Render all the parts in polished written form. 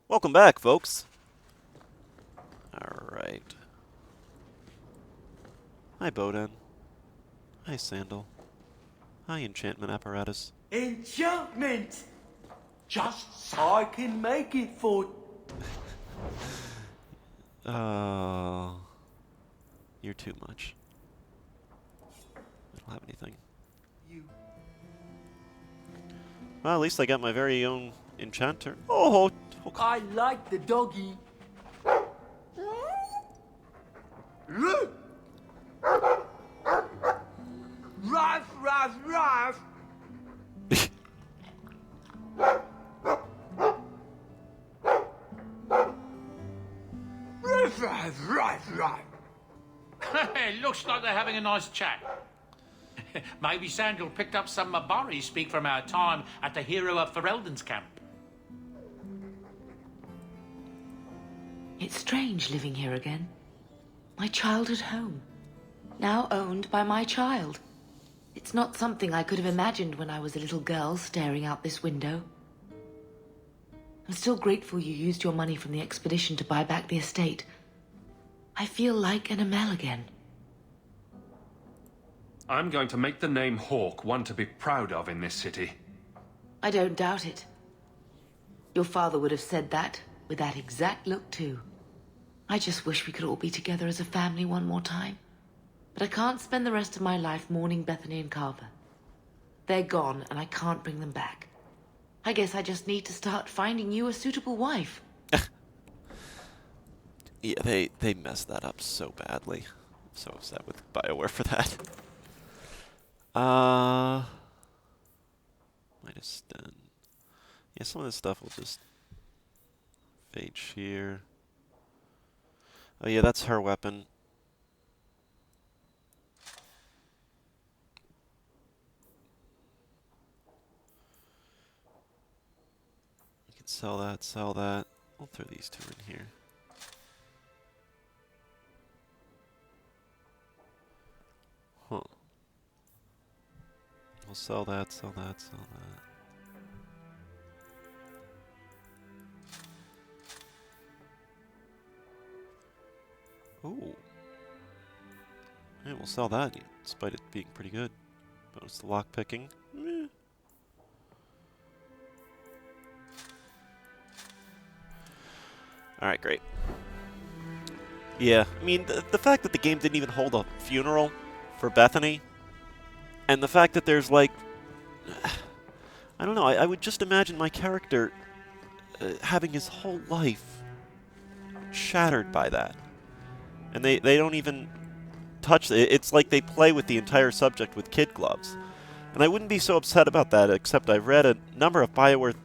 Welcome back, folks. Alright. Hi, Boden. Hi, Sandal. Hi, enchantment apparatus. Enchantment! Just so I can make it for... Oh, you're too much. I don't have anything. you. Well, at least I got my very own enchanter. Oh, I like the doggy. Ruff, ruff, ruff. Ruff, ruff, ruff, ruff. It looks like they're having a nice chat. Maybe Sandal picked up some Mabari speak from our time at the Hero of Ferelden's camp. It's strange living here again. My childhood home. Now owned by my child. It's not something I could have imagined when I was a little girl staring out this window. I'm still grateful you used your money from the expedition to buy back the estate. I feel like an Amel again. I'm going to make the name Hawke one to be proud of in this city. I don't doubt it. Your father would have said that, with that exact look too. I just wish we could all be together as a family one more time. But I can't spend the rest of my life mourning Bethany and Carver. They're gone, and I can't bring them back. I guess I just need to start finding you a suitable wife. yeah, they messed that up so badly. I'm so upset with BioWare for that. Minus 10. Yeah, some of this stuff will just fade sheer. Oh yeah, that's her weapon. You can sell that, sell that. I'll throw these two in here. Huh. We'll sell that, sell that, sell that. Ooh. Yeah, we'll sell that, despite it being pretty good. Bonus to lockpicking. Meh. Alright, great. Yeah, I mean, the fact that the game didn't even hold a funeral for Bethany, and the fact that there's, like... I don't know, I would just imagine my character having his whole life shattered by that. And they don't even touch it. It's like they play with the entire subject with kid gloves. And I wouldn't be so upset about that, except I've read a number of BioWare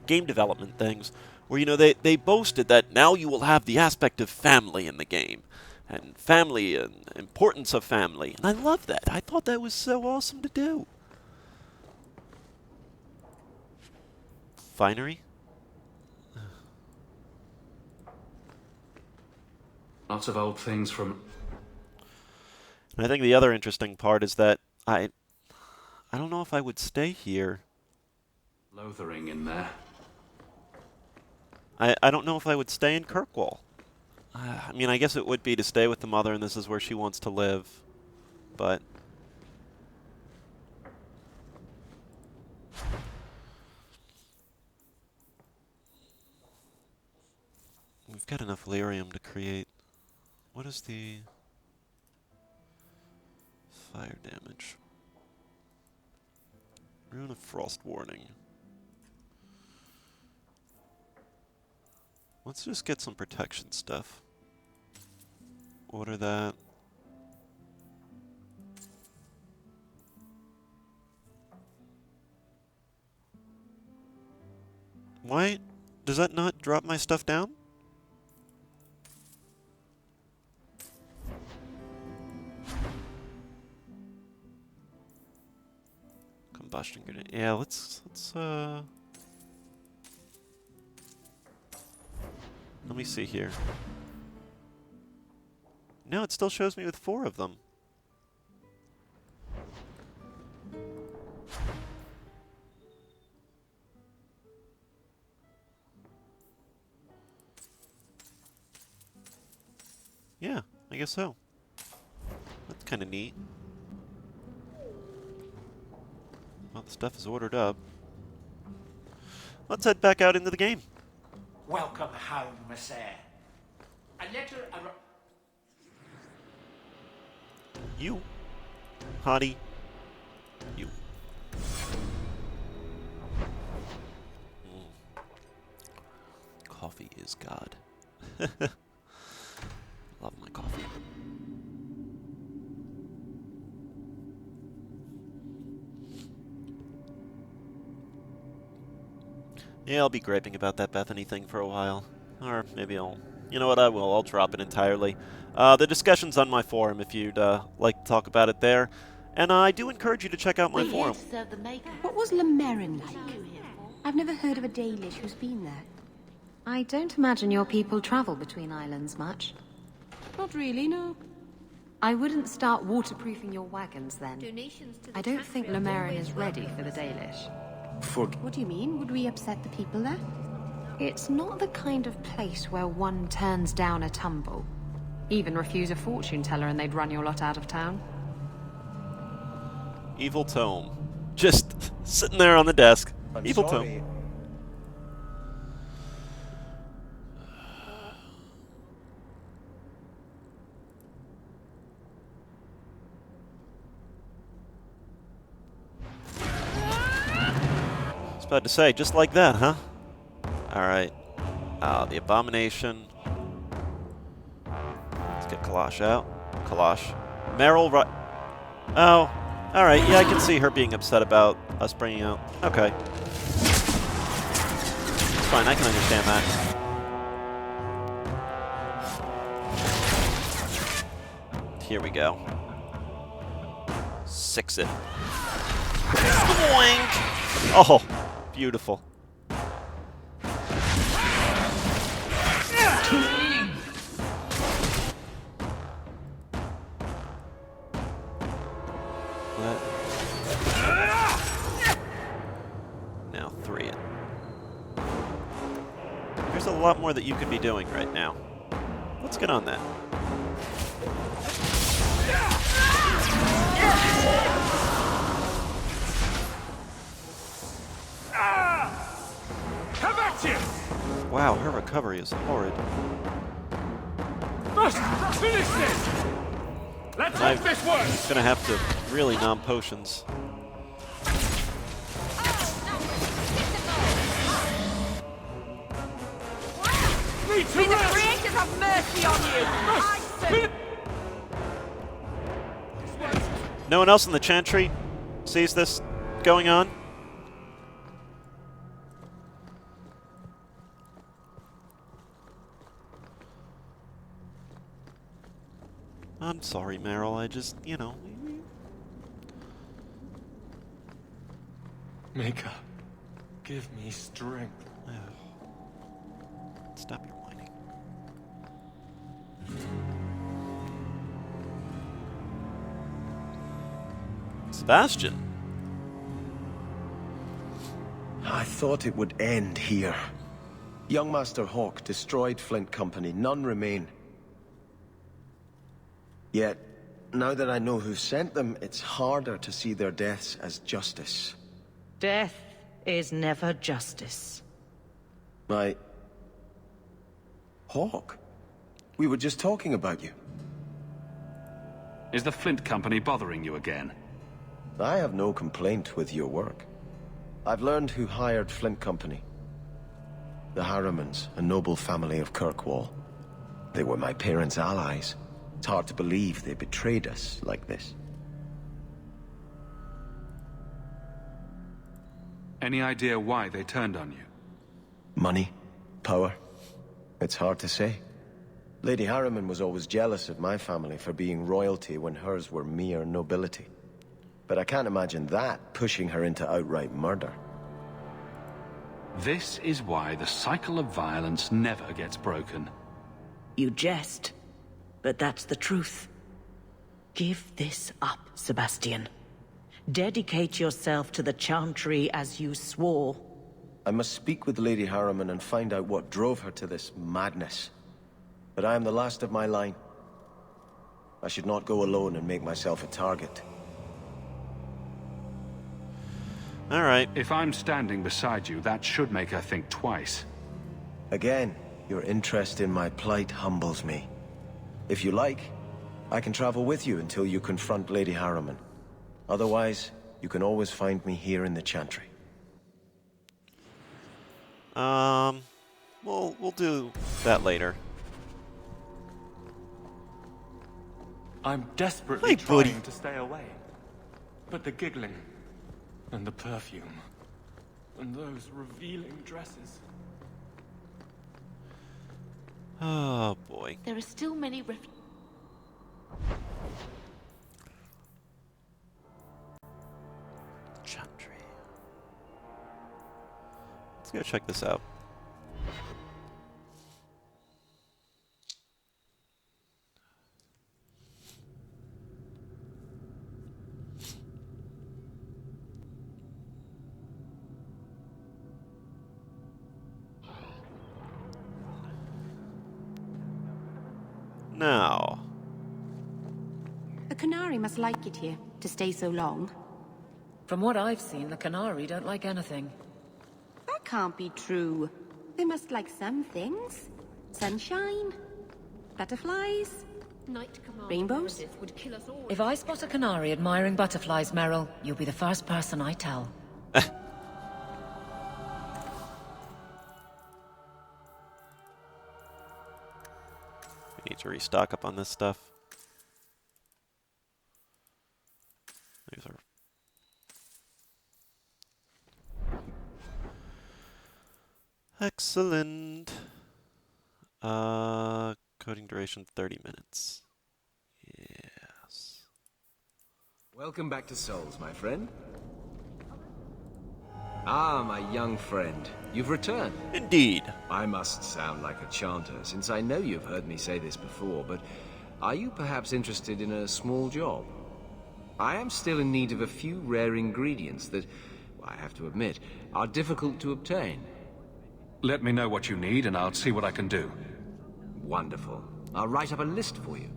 game development things where, you know, they boasted that now you will have the aspect of family in the game. And family and importance of family. And I love that. I thought that was so awesome to do. Finery? Lots of old things from... And I think the other interesting part is that I don't know if I would stay here. Lothering in there. I don't know if I would stay in Kirkwall. I mean, I guess it would be to stay with the mother, and this is where she wants to live. But we've got enough lyrium to create. What is the fire damage? Rune of Frost Warning. Let's just get some protection stuff. Order that. Why does that not drop my stuff down? Combustion grenade. Yeah, let's let me see here. No, it still shows me with 4 of them. Yeah, I guess so. That's kind of neat. Well, the stuff is ordered up. Let's head back out into the game. Welcome home, Monsieur. A letter You. Hottie. You. Coffee is God. Love my coffee. Yeah, I'll be griping about that Bethany thing for a while. Or maybe I'll... You know what, I will. I'll drop it entirely. The discussion's on my forum if you'd like to talk about it there. And I do encourage you to check out my We're here forum. to serve the maker. What was Lemerin like? I've never heard of a Dalish who's been there. I don't imagine your people travel between islands much. Not really, no. I wouldn't start waterproofing your wagons then. Donations to the I don't think country are Lemerin always is ready welcome, for the Monsieur. Dalish. What do you mean? Would we upset the people there? It's not the kind of place where one turns down a tumble. Even refuse a fortune teller and they'd run your lot out of town. Evil Tome. Just sitting there on the desk. I'm Evil sorry. Tome. I was about to say, just like that, huh? Alright. The Abomination. Let's get Kalash out. Kalash. Meryl right. Oh. Alright, yeah, I can see her being upset about us bringing out. Okay. It's fine, I can understand that. Here we go. Six it. Boink! Oh, beautiful. Now 3 it. There's a lot more that you could be doing right now. Let's get on that. Have at you! Wow, her recovery is horrid. Must finish this! Let's I'm hope this works! gonna have to really nom potions. Need to May the rest! creators have mercy on you! I say... No one else in the Chantry sees this going on? I'm sorry, Meryl. I just, you know. Maker, give me strength. Stop your whining. Sebastian. I thought it would end here. Young Master Hawke destroyed Flint Company. None remain. Yet, now that I know who sent them, it's harder to see their deaths as justice. Death is never justice. Hawke? We were just talking about you. Is the Flint Company bothering you again? I have no complaint with your work. I've learned who hired Flint Company. The Harrimans, a noble family of Kirkwall. They were my parents' allies. It's hard to believe they betrayed us like this. Any idea why they turned on you? Money? Power? It's hard to say. Lady Harriman was always jealous of my family for being royalty when hers were mere nobility. But I can't imagine that pushing her into outright murder. This is why the cycle of violence never gets broken. You jest, but that's the truth. Give this up, Sebastian. Dedicate yourself to the Chantry as you swore. I must speak with Lady Harriman and find out what drove her to this madness. But I am the last of my line. I should not go alone and make myself a target. All right. If I'm standing beside you, that should make her think twice. Again, your interest in my plight humbles me. If you like, I can travel with you until you confront Lady Harriman. Otherwise, you can always find me here in the Chantry. We'll do that later. I'm desperately Hey, buddy. trying to stay away. But the giggling, and the perfume, and those revealing dresses. Oh, boy. There are still many Chantry. Let's go check this out. Now, The Canary must like it here, to stay so long. From what I've seen, the Canary don't like anything. That can't be true. They must like some things. Sunshine, butterflies, rainbows. If I spot a Canary admiring butterflies, Meryl, you'll be the first person I tell. we need to restock up on this stuff. These are... Excellent. Coding duration 30 minutes. Yes. Welcome back to Souls, my friend. Ah, my young friend. You've returned. Indeed. I must sound like a chanter, since I know you've heard me say this before, but are you perhaps interested in a small job? I am still in need of a few rare ingredients that, well, I have to admit, are difficult to obtain. Let me know what you need, and I'll see what I can do. Wonderful. I'll write up a list for you.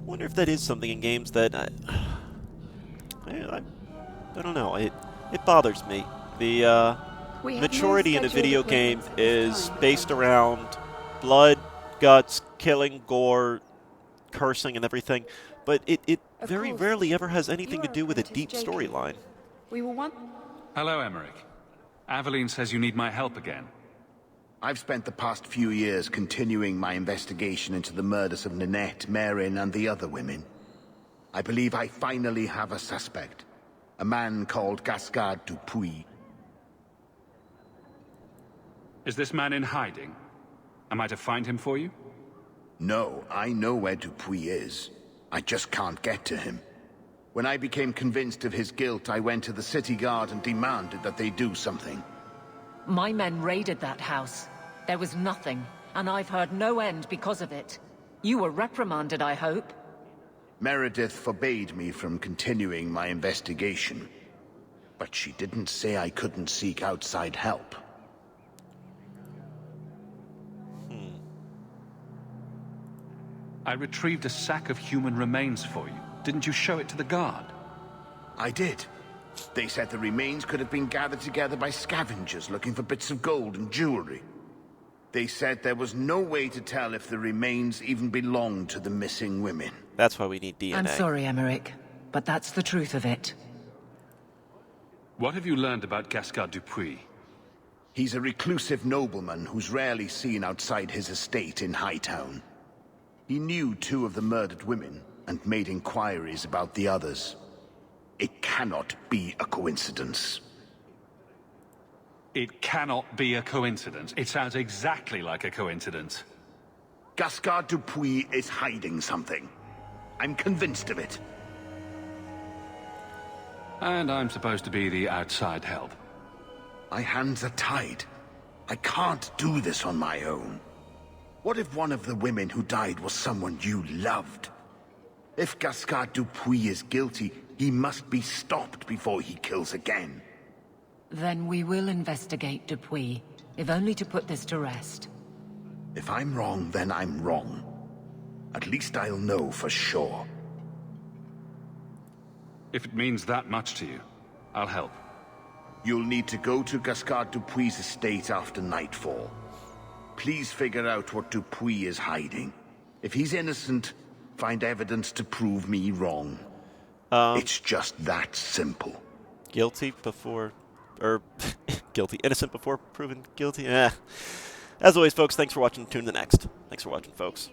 Wonder if that is something in games that I don't know. It bothers me. The maturity in a video game is based around blood, guts, killing, gore, cursing, and everything, but it very rarely ever has anything to do with a deep storyline. We will want... Hello, Emmerich. Aveline says you need my help again. I've spent the past few years continuing my investigation into the murders of Ninette, Marin, and the other women. I believe I finally have a suspect. A man called Gascard Dupuis. Is this man in hiding? Am I to find him for you? No, I know where Dupuis is. I just can't get to him. When I became convinced of his guilt, I went to the city guard and demanded that they do something. My men raided that house. There was nothing, and I've heard no end because of it. You were reprimanded, I hope? Meredith forbade me from continuing my investigation. But she didn't say I couldn't seek outside help. I retrieved a sack of human remains for you. Didn't you show it to the guard? I did. They said the remains could have been gathered together by scavengers looking for bits of gold and jewelry. They said there was no way to tell if the remains even belonged to the missing women. That's why we need DNA. I'm sorry, Emmerich, but that's the truth of it. What have you learned about Gascard Dupuis? He's a reclusive nobleman who's rarely seen outside his estate in Hightown. He knew 2 of the murdered women and made inquiries about the others. It cannot be a coincidence. It cannot be a coincidence. It sounds exactly like a coincidence. Gascard Dupuis is hiding something. I'm convinced of it. And I'm supposed to be the outside help. My hands are tied. I can't do this on my own. What if one of the women who died was someone you loved? If Gascard Dupuis is guilty, he must be stopped before he kills again. Then we will investigate Dupuis, if only to put this to rest. If I'm wrong, then I'm wrong. At least I'll know for sure. If it means that much to you, I'll help. You'll need to go to Gascard Dupuy's estate after nightfall. Please figure out what Dupuy is hiding. If he's innocent, find evidence to prove me wrong. It's just that simple. Guilty before... guilty. Innocent before proven guilty? As always, folks, thanks for watching. Tune in the next. Thanks for watching, folks.